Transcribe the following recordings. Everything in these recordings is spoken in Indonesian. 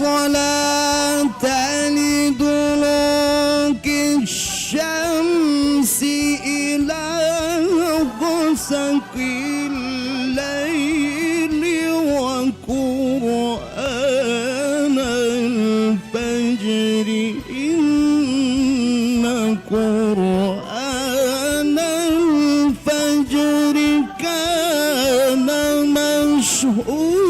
الصلاة لدلوك الشمس إلى غسق الليل وقرآن الفجر إن قرآن الفجر كان مشهودا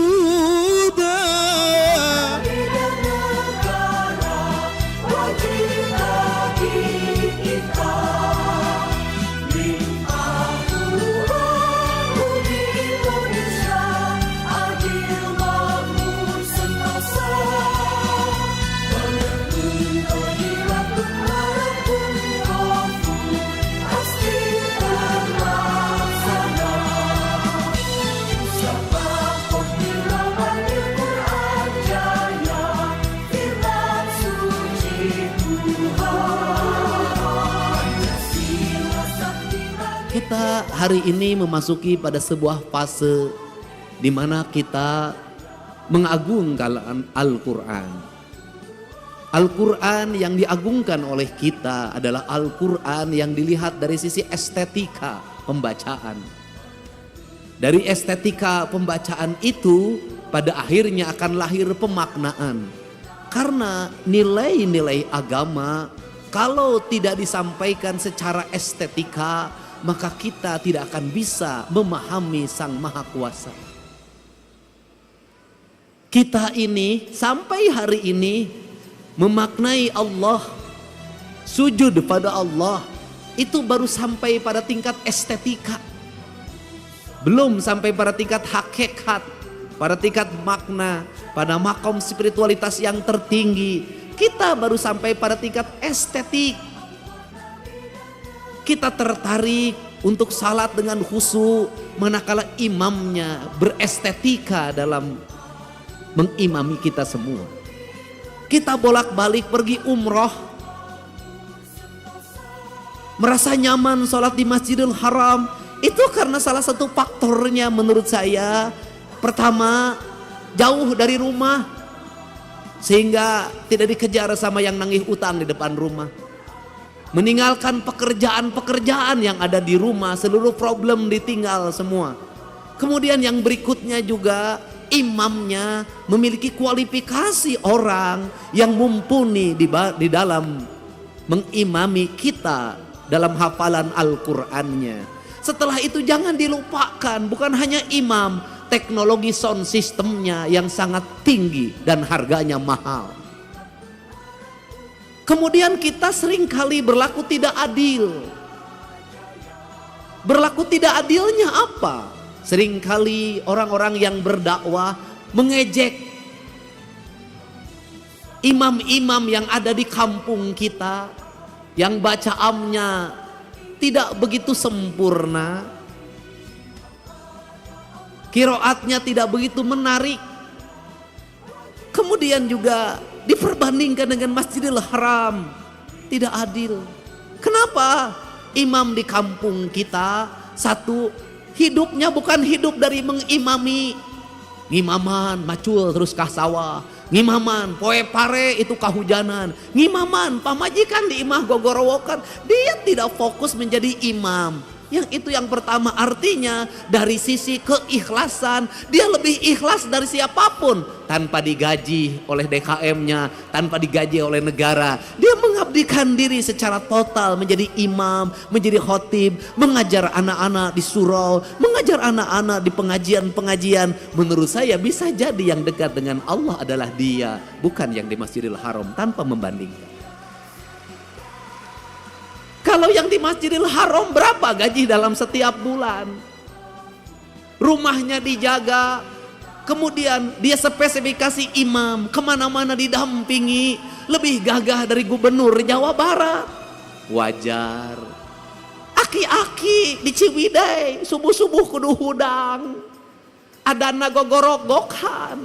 Kita hari ini memasuki pada sebuah fase di mana kita mengagungkan Al-Quran. Al-Quran yang diagungkan oleh kita adalah Al-Quran yang dilihat dari sisi estetika pembacaan. Dari estetika pembacaan itu pada akhirnya akan lahir pemaknaan. Karena nilai-nilai agama kalau tidak disampaikan secara estetika, maka kita tidak akan bisa memahami Sang Maha Kuasa. Kita ini sampai hari ini memaknai Allah, sujud pada Allah, itu baru sampai pada tingkat estetika. Belum sampai pada tingkat hakikat, pada tingkat makna, pada makom spiritualitas yang tertinggi. Kita baru sampai pada tingkat estetik. Kita tertarik untuk salat dengan khusyuk manakala imamnya berestetika dalam mengimami kita semua. Kita bolak-balik pergi umroh, merasa nyaman salat di Masjidil Haram. Itu karena salah satu faktornya menurut saya, pertama jauh dari rumah sehingga tidak dikejar sama yang nagih utang di depan rumah. Meninggalkan pekerjaan-pekerjaan yang ada di rumah, seluruh problem ditinggal semua. Kemudian yang berikutnya juga imamnya memiliki kualifikasi orang yang mumpuni di dalam mengimami kita dalam hafalan Al-Qur'annya. Setelah itu jangan dilupakan, bukan hanya imam, teknologi sound systemnya yang sangat tinggi dan harganya mahal. Kemudian kita seringkali berlaku tidak adil. Berlaku tidak adilnya apa? Seringkali orang-orang yang berdakwah mengejek imam-imam yang ada di kampung kita, yang bacaannya tidak begitu sempurna, qiraatnya tidak begitu menarik. Kemudian juga diperbandingkan dengan Masjidil Haram, tidak adil. Kenapa? Imam di kampung kita, satu, hidupnya bukan hidup dari mengimami. Ngimaman macul terus kah sawah, ngimaman poe pare itu kahujanan, ngimaman pamajikan di imah gogorowokan. Dia tidak fokus menjadi imam. Yang itu yang pertama, artinya dari sisi keikhlasan dia lebih ikhlas dari siapapun, tanpa digaji oleh DKM-nya, tanpa digaji oleh negara. Dia mengabdikan diri secara total menjadi imam, menjadi khotib, mengajar anak-anak di surau, mengajar anak-anak di pengajian-pengajian. Menurut saya bisa jadi yang dekat dengan Allah adalah dia, bukan yang di Masjidil Haram, tanpa membandingkan. Kalau yang di Masjidil Haram berapa gaji dalam setiap bulan? Rumahnya dijaga, kemudian dia spesifikasi imam, kemana-mana didampingi, lebih gagah dari gubernur Jawa Barat. Wajar. Aki-aki di Ciwidey, subuh-subuh kudu hudang. Adana gogorok-gokan.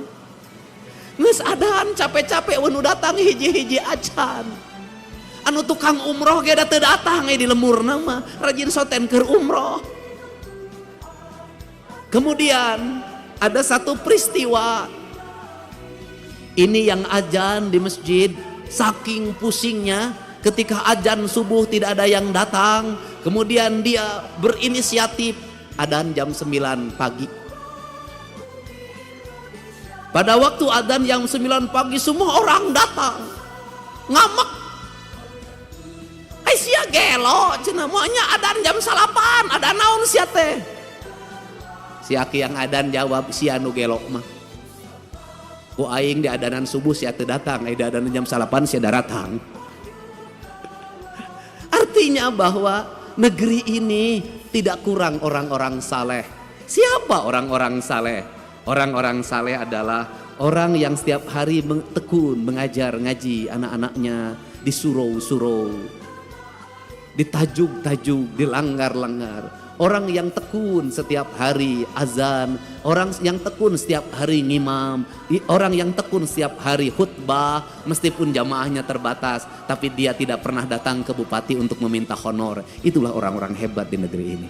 Nges adan capek-capek wenu datang hiji-hiji acan. Anu tukang umroh ge da teu datang di lemur nama rajin soten keur umroh. Kemudian ada satu peristiwa Ini yang azan di masjid, saking pusingnya ketika azan subuh tidak ada yang datang, kemudian dia berinisiatif adzan jam 9 pagi. Pada waktu adzan jam 9 pagi semua orang datang, ngamak. Ai sia gelo, cenah moanya adzan jam 8, ada naon sia teh? Si aki yang adzan jawab, sia nu gelo mah. Ku aing di adanan subuh sia teu datang, ai di adanan jam 8 sia datang. Artinya bahwa negeri ini tidak kurang orang-orang saleh. Siapa orang-orang saleh? Orang-orang saleh adalah orang yang setiap hari tekun mengajar ngaji anak-anaknya di surau-surau, di tajuk-tajuk, di langgar-langgar. Orang yang tekun setiap hari azan, orang yang tekun setiap hari ngimam, orang yang tekun setiap hari khutbah meskipun jamaahnya terbatas, tapi dia tidak pernah datang ke bupati untuk meminta honor. Itulah orang-orang hebat di negeri ini.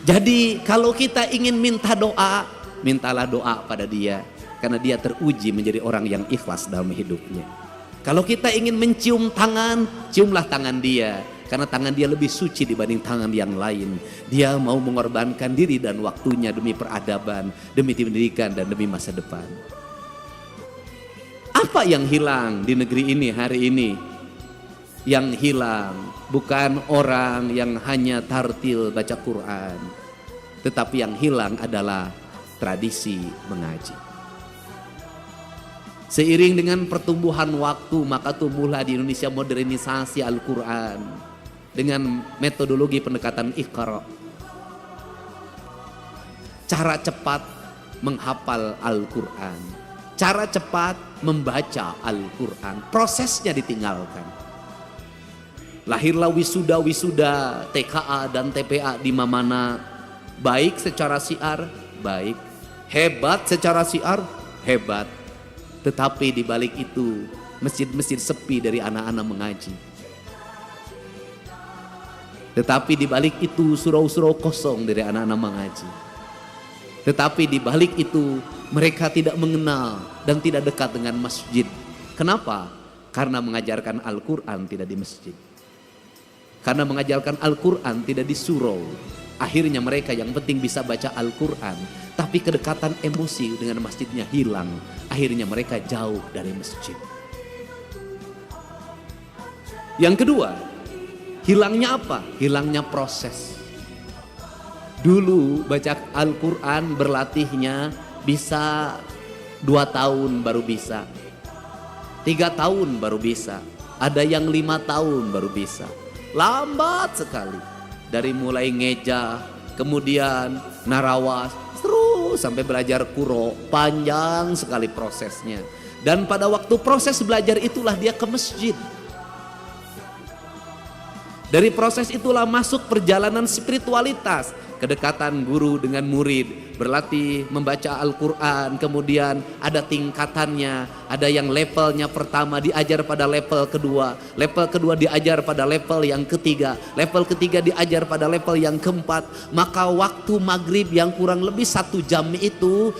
Jadi kalau kita ingin minta doa, mintalah doa pada dia, karena dia teruji menjadi orang yang ikhlas dalam hidupnya. Kalau kita ingin mencium tangan, ciumlah tangan dia. Karena tangan dia lebih suci dibanding tangan yang lain. Dia mau mengorbankan diri dan waktunya demi peradaban, demi pendidikan dan demi masa depan. Apa yang hilang di negeri ini hari ini? Yang hilang bukan orang yang hanya tartil baca Quran. Tetapi yang hilang adalah tradisi mengaji. Seiring dengan pertumbuhan waktu, maka tumbuhlah di Indonesia modernisasi Al-Quran dengan metodologi pendekatan Iqra. Cara cepat menghafal Al-Quran, cara cepat membaca Al-Quran, prosesnya ditinggalkan. Lahirlah wisuda-wisuda TKA dan TPA di mana baik secara syiar, baik, hebat secara syiar, hebat. Tetapi di balik itu masjid-masjid sepi dari anak-anak mengaji. Tetapi di balik itu surau-surau kosong dari anak-anak mengaji. Tetapi di balik itu mereka tidak mengenal dan tidak dekat dengan masjid. Kenapa? Karena mengajarkan Al-Quran tidak di masjid. Karena mengajarkan Al-Quran tidak di surau. Akhirnya mereka yang penting bisa baca Al-Quran, tapi kedekatan emosi dengan masjidnya hilang. Akhirnya mereka jauh dari masjid. Yang kedua, hilangnya apa? Hilangnya proses. Dulu baca Al-Quran berlatihnya bisa 2 tahun baru bisa, 3 tahun baru bisa, ada yang 5 tahun baru bisa. Lambat sekali. Dari mulai ngeja, kemudian narawas, terus sampai belajar kuro, panjang sekali prosesnya. Dan pada waktu proses belajar itulah dia ke masjid. Dari proses itulah masuk perjalanan spiritualitas, kedekatan guru dengan murid, berlatih membaca Al-Quran, kemudian ada tingkatannya, ada yang levelnya pertama diajar pada level kedua diajar pada level yang ketiga diajar pada level yang keempat. Maka waktu maghrib yang kurang lebih 1 jam itu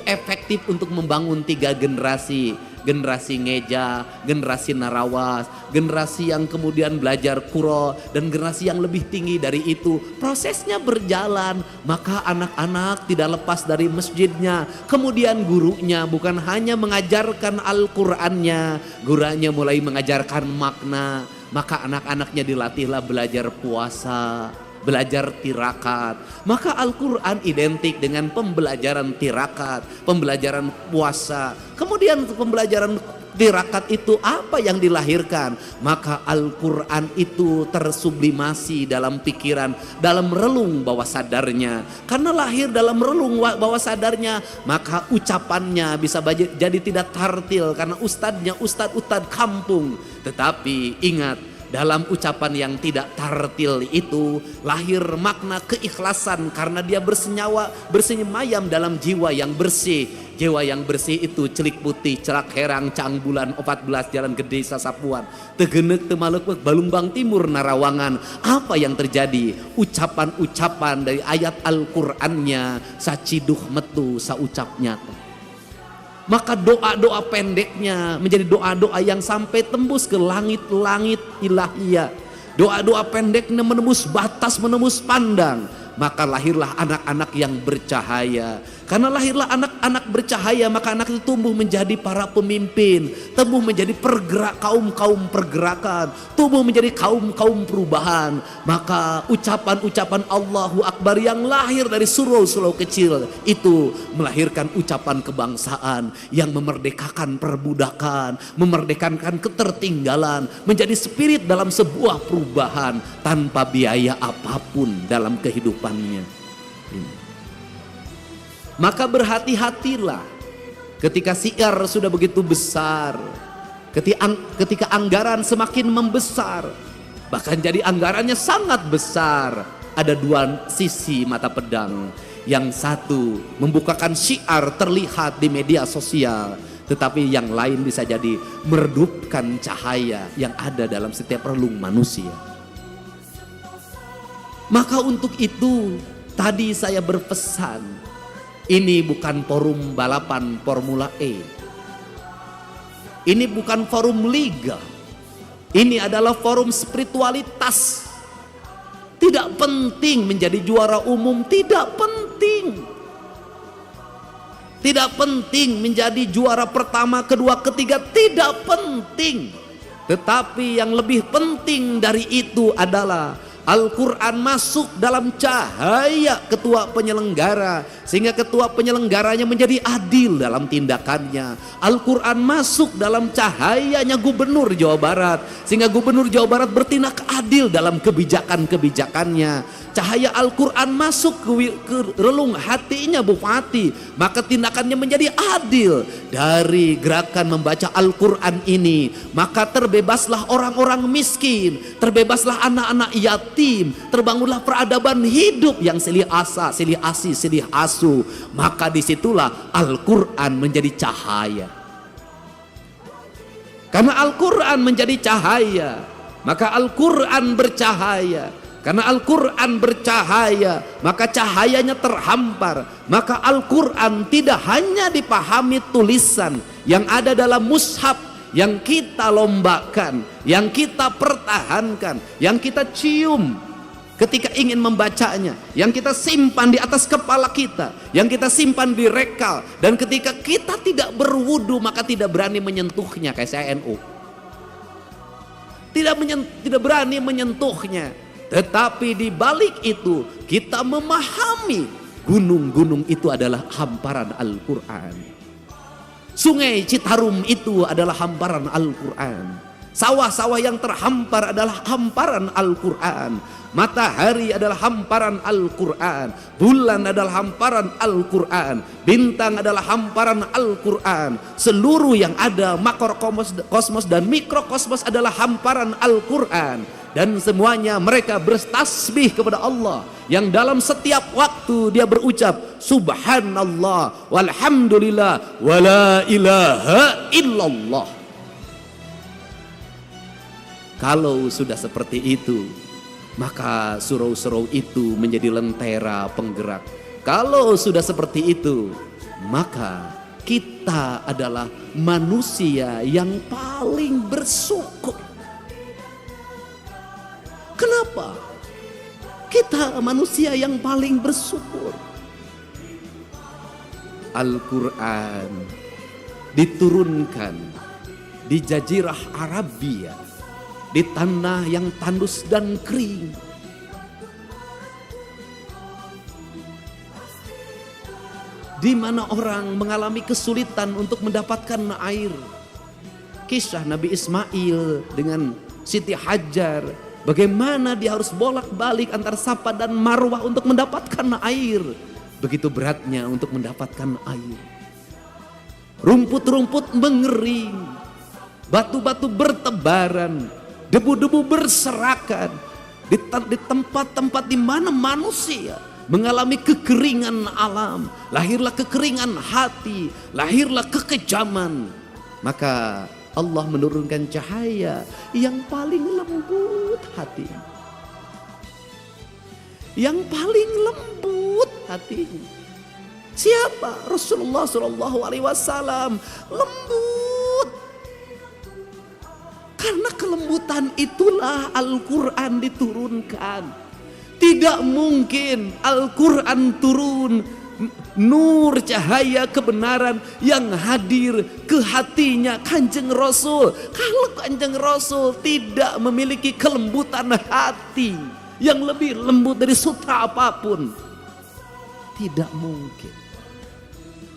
efektif untuk membangun 3 generasi. Generasi ngeja, generasi narawas, generasi yang kemudian belajar kuro, dan generasi yang lebih tinggi dari itu. Prosesnya berjalan, maka anak-anak tidak lepas dari masjidnya. Kemudian gurunya bukan hanya mengajarkan Al-Qur'annya, gurunya mulai mengajarkan makna. Maka anak-anaknya dilatihlah belajar puasa, belajar tirakat. Maka Al-Quran identik dengan pembelajaran tirakat, pembelajaran puasa. Kemudian pembelajaran tirakat itu apa yang dilahirkan? Maka Al-Quran itu tersublimasi dalam pikiran, dalam relung bawah sadarnya. Karena lahir dalam relung bawah sadarnya, maka ucapannya bisa jadi tidak tartil karena ustadznya ustadz kampung. Tetapi ingat, Dalam ucapan yang tidak tartil itu lahir makna keikhlasan karena dia bersenyamayam dalam jiwa yang bersih. Jiwa yang bersih itu celik putih, celak herang, cang bulan, 14 jalan gede sasapuan, tegenek temalekuk balumbang timur narawangan. Apa yang terjadi? Ucapan-ucapan dari ayat Al-Qur'annya saciduh metu saucapnya. Maka doa-doa pendeknya menjadi doa-doa yang sampai tembus ke langit-langit ilahiyah. Doa-doa pendeknya menembus batas, menembus pandang. Maka lahirlah anak-anak yang bercahaya. Karena lahirlah anak-anak bercahaya, maka anak itu tumbuh menjadi para pemimpin, tumbuh menjadi kaum-kaum pergerakan, tumbuh menjadi kaum-kaum perubahan. Maka ucapan-ucapan Allahu Akbar yang lahir dari surau-surau kecil itu melahirkan ucapan kebangsaan yang memerdekakan perbudakan, memerdekakan ketertinggalan, menjadi spirit dalam sebuah perubahan tanpa biaya apapun dalam kehidupannya. Maka berhati-hatilah ketika siar sudah begitu besar, ketika anggaran semakin membesar, bahkan jadi anggarannya sangat besar. Ada dua sisi mata pedang. Yang satu membukakan syiar terlihat di media sosial, tetapi yang lain bisa jadi meredupkan cahaya yang ada dalam setiap relung manusia. Maka untuk itu tadi saya berpesan, ini bukan forum balapan Formula E. Ini bukan forum liga. Ini adalah forum spiritualitas. Tidak penting menjadi juara umum, tidak penting. Tidak penting menjadi juara pertama, kedua, ketiga, tidak penting. Tetapi yang lebih penting dari itu adalah Al-Quran masuk dalam cahaya ketua penyelenggara, sehingga ketua penyelenggaranya menjadi adil dalam tindakannya. Al-Quran masuk dalam cahayanya Gubernur Jawa Barat, sehingga Gubernur Jawa Barat bertindak adil dalam kebijakan-kebijakannya. Cahaya Al-Quran masuk ke relung hatinya Bupati, maka tindakannya menjadi adil. Dari gerakan membaca Al-Quran ini, maka terbebaslah orang-orang miskin, terbebaslah anak-anak yatim, terbangunlah peradaban hidup yang silih asa, silih asi, silih asu. Maka disitulah Al-Quran menjadi cahaya. Karena Al-Quran menjadi cahaya, maka Al-Quran bercahaya. Karena Al-Quran bercahaya, maka cahayanya terhampar. Maka Al-Quran tidak hanya dipahami tulisan yang ada dalam mushaf, yang kita lombakan, yang kita pertahankan, yang kita cium ketika ingin membacanya, yang kita simpan di atas kepala kita, yang kita simpan di rekal. Dan ketika kita tidak berwudu, maka tidak berani menyentuhnya, kayak saya NU. Tidak berani menyentuhnya. Tetapi di balik itu kita memahami gunung-gunung itu adalah hamparan Al-Quran. Sungai Citarum itu adalah hamparan Al-Quran. Sawah-sawah yang terhampar adalah hamparan Al-Quran. Matahari adalah hamparan Al-Quran. Bulan adalah hamparan Al-Quran. Bintang adalah hamparan Al-Quran. Seluruh yang ada makrokosmos dan mikrokosmos adalah hamparan Al-Quran. Dan semuanya mereka bertasbih kepada Allah, yang dalam setiap waktu dia berucap subhanallah walhamdulillah wala ilaha illallah. Kalau sudah seperti itu, maka surau-surau itu menjadi lentera penggerak. Kalau sudah seperti itu, maka kita adalah manusia yang paling bersyukur. Kenapa? Kita manusia yang paling bersyukur. Al-Quran diturunkan di Jazirah Arabia, di tanah yang tandus dan kering. Di mana orang mengalami kesulitan untuk mendapatkan air. Kisah Nabi Ismail dengan Siti Hajar, bagaimana dia harus bolak-balik antara Safa dan Marwah untuk mendapatkan air. Begitu beratnya untuk mendapatkan air. Rumput-rumput mengering, batu-batu bertebaran, Debu-debu berserakan di tempat-tempat di mana manusia mengalami kekeringan alam. Lahirlah kekeringan hati, lahirlah kekejaman. Maka Allah menurunkan cahaya yang paling lembut hati. Yang paling lembut hatinya. Siapa? Rasulullah SAW. Lembut. Karena kelembutan itulah Al-Quran diturunkan. Tidak mungkin Al-Quran turun, nur cahaya kebenaran yang hadir ke hatinya Kanjeng Rasul. Kalau Kanjeng Rasul tidak memiliki kelembutan hati yang lebih lembut dari sutra apapun, tidak mungkin.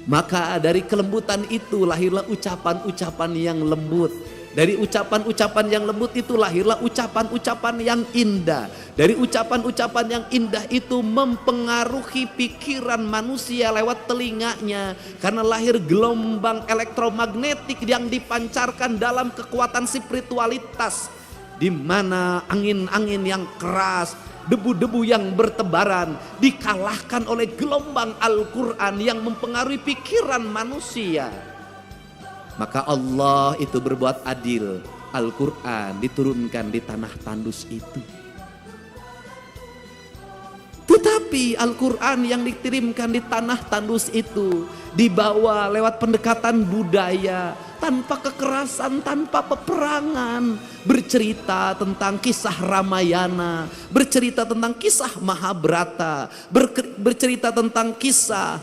Maka dari kelembutan itu lahirlah ucapan-ucapan yang lembut. Dari ucapan-ucapan yang lembut itu lahirlah ucapan-ucapan yang indah. Dari ucapan-ucapan yang indah itu mempengaruhi pikiran manusia lewat telinganya. Karena lahir gelombang elektromagnetik yang dipancarkan dalam kekuatan spiritualitas. Di mana angin-angin yang keras, debu-debu yang bertebaran dikalahkan oleh gelombang Al-Quran yang mempengaruhi pikiran manusia. Maka Allah itu berbuat adil. Al-Quran diturunkan di tanah tandus itu. Tetapi Al-Quran yang dikirimkan di tanah tandus itu dibawa lewat pendekatan budaya, tanpa kekerasan, tanpa peperangan. Bercerita tentang kisah Ramayana, bercerita tentang kisah Mahabharata, bercerita tentang kisah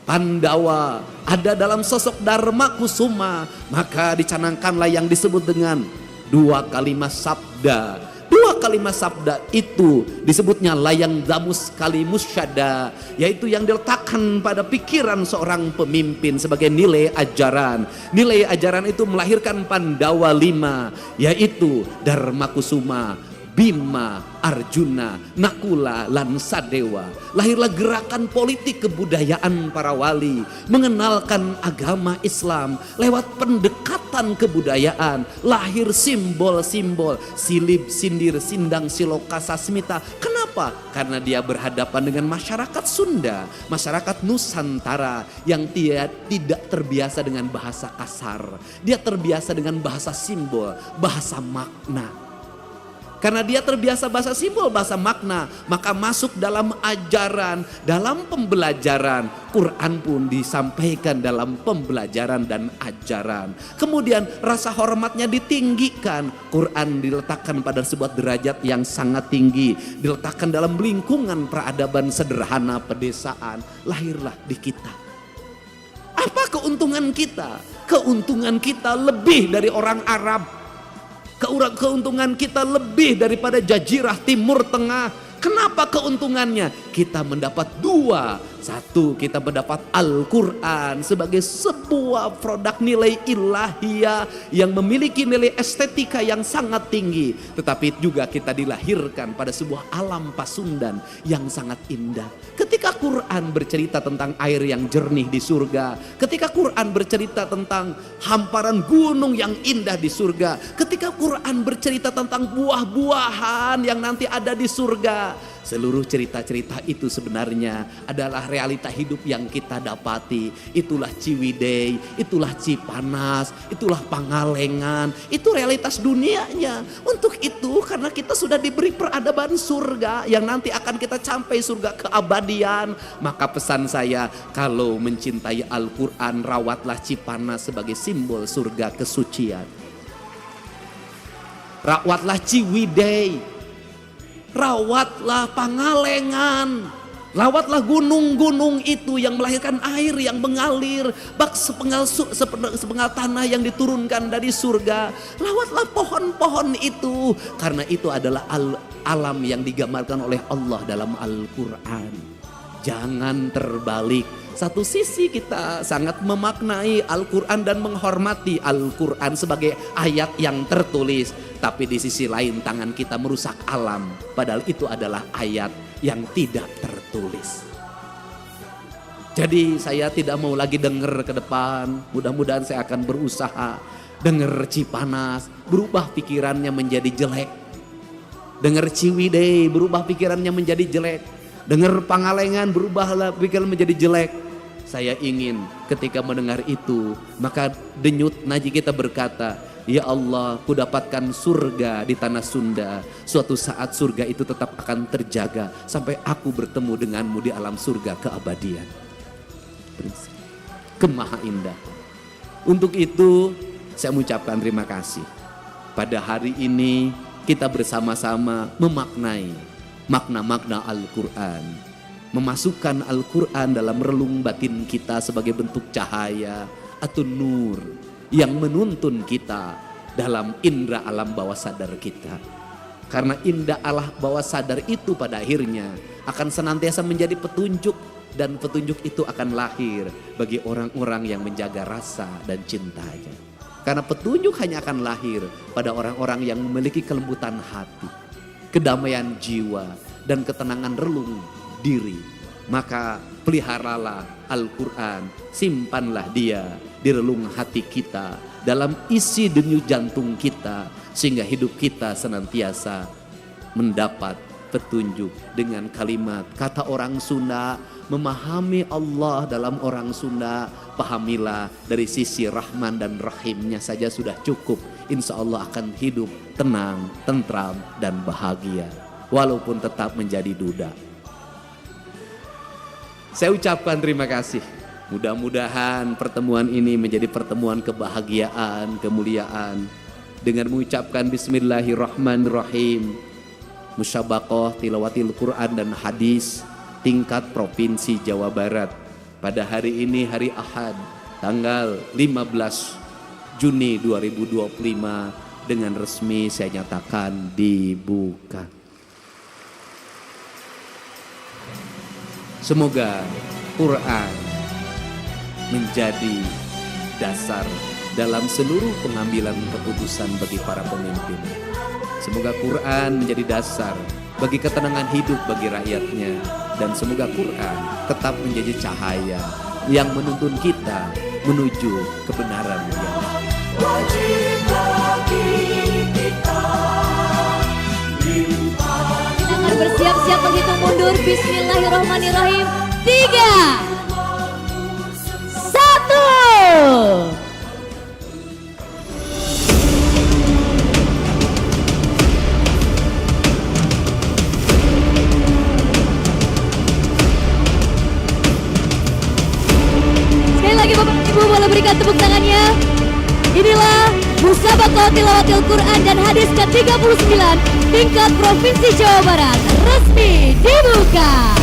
Pandawa, ada dalam sosok Dharma Kusuma. Maka dicanangkanlah yang disebut dengan dua kalimat sabda. Dua kalimat sabda itu disebutnya layang damus kalimus syada, yaitu yang diletakkan pada pikiran seorang pemimpin sebagai nilai ajaran. Nilai ajaran itu melahirkan Pandawa 5, yaitu Dharma Kusuma, Bima, Arjuna, Nakula, lan Sadewa. Lahirlah gerakan politik kebudayaan para wali, mengenalkan agama Islam lewat pendekatan kebudayaan. Lahir simbol-simbol silib, sindir, sindang, siloka, sasmita. Kenapa? Karena dia berhadapan dengan masyarakat Sunda, masyarakat Nusantara yang tidak terbiasa dengan bahasa kasar. Dia terbiasa dengan bahasa simbol, bahasa makna. Karena dia terbiasa bahasa simbol, bahasa makna, maka masuk dalam ajaran, dalam pembelajaran. Quran pun disampaikan dalam pembelajaran dan ajaran. Kemudian rasa hormatnya ditinggikan. Quran diletakkan pada sebuah derajat yang sangat tinggi. Diletakkan dalam lingkungan peradaban sederhana pedesaan. Lahirlah di kita. Apa keuntungan kita? Keuntungan kita lebih dari orang Arab. Keuntungan kita lebih daripada jazirah Timur Tengah. Kenapa keuntungannya? Kita mendapat dua. Satu, kita mendapat Al-Quran sebagai sebuah produk nilai ilahiyah yang memiliki nilai estetika yang sangat tinggi. Tetapi juga kita dilahirkan pada sebuah alam pasundan yang sangat indah. Ketika Quran bercerita tentang air yang jernih di surga, ketika Quran bercerita tentang hamparan gunung yang indah di surga, ketika Quran bercerita tentang buah-buahan yang nanti ada di surga, seluruh cerita-cerita itu sebenarnya adalah realita hidup yang kita dapati. Itulah Ciwidey, itulah Cipanas, itulah Pangalengan. Itu realitas dunianya. Untuk itu karena kita sudah diberi peradaban surga yang nanti akan kita capai surga keabadian. Maka pesan saya, kalau mencintai Al-Quran, rawatlah Cipanas sebagai simbol surga kesucian. Rawatlah Ciwidey. Rawatlah Pangalengan, rawatlah gunung-gunung itu yang melahirkan air yang mengalir, bak sepenggal tanah yang diturunkan dari surga. Rawatlah pohon-pohon itu, karena itu adalah alam yang digambarkan oleh Allah dalam Al-Quran. Jangan terbalik. Satu sisi kita sangat memaknai Al-Quran dan menghormati Al-Quran sebagai ayat yang tertulis. Tapi di sisi lain tangan kita merusak alam. Padahal itu adalah ayat yang tidak tertulis. Jadi saya tidak mau lagi dengar ke depan. Mudah-mudahan saya akan berusaha dengar Cipanas. berubah pikirannya menjadi jelek. Dengar Ciwidey berubah pikirannya menjadi jelek. Dengar Pangalengan berubahlah pikiran menjadi jelek. Saya ingin ketika mendengar itu, maka denyut nadi kita berkata, ya Allah, ku dapatkan surga di tanah Sunda. Suatu saat surga itu tetap akan terjaga sampai aku bertemu denganmu di alam surga keabadian. Kemaha indah. Untuk itu saya mengucapkan terima kasih. Pada hari ini kita bersama-sama memaknai makna-makna Al-Quran. Memasukkan Al-Quran dalam relung batin kita sebagai bentuk cahaya atau nur yang menuntun kita dalam indera alam bawah sadar kita. Karena indera alam bawah sadar itu pada akhirnya akan senantiasa menjadi petunjuk, dan petunjuk itu akan lahir bagi orang-orang yang menjaga rasa dan cintanya. Karena petunjuk hanya akan lahir pada orang-orang yang memiliki kelembutan hati, kedamaian jiwa, dan ketenangan relung diri. Maka peliharalah Al-Quran, simpanlah dia di relung hati kita, dalam isi denyut jantung kita, sehingga hidup kita senantiasa mendapat petunjuk. Dengan kalimat kata orang Sunda, memahami Allah dalam orang Sunda, pahamilah dari sisi Rahman dan Rahimnya saja sudah cukup. Insya Allah akan hidup tenang, tentram, dan bahagia, walaupun tetap menjadi duda. Saya ucapkan terima kasih. Mudah-mudahan pertemuan ini menjadi pertemuan kebahagiaan, kemuliaan. Dengan mengucapkan Bismillahirrahmanirrahim, Musyabaqah Tilawatil Quran dan Hadis tingkat Provinsi Jawa Barat. Pada hari ini hari Ahad, tanggal 15 Juni 2025, dengan resmi saya nyatakan dibuka. Semoga Quran menjadi dasar dalam seluruh pengambilan keputusan bagi para pemimpin. Semoga Quran menjadi dasar bagi ketenangan hidup bagi rakyatnya. Dan semoga Quran tetap menjadi cahaya yang menuntun kita menuju kebenaran yang wajib bagi kita. Kita akan bersiap-siap menghitung mundur. Bismillahirrahmanirrahim. 3, 1. Lagi Bapak Ibu boleh berikan tepuk tangannya. Inilah Musyabaqah Tilawatil Quran dan Hadis ke-39 tingkat Provinsi Jawa Barat resmi dibuka.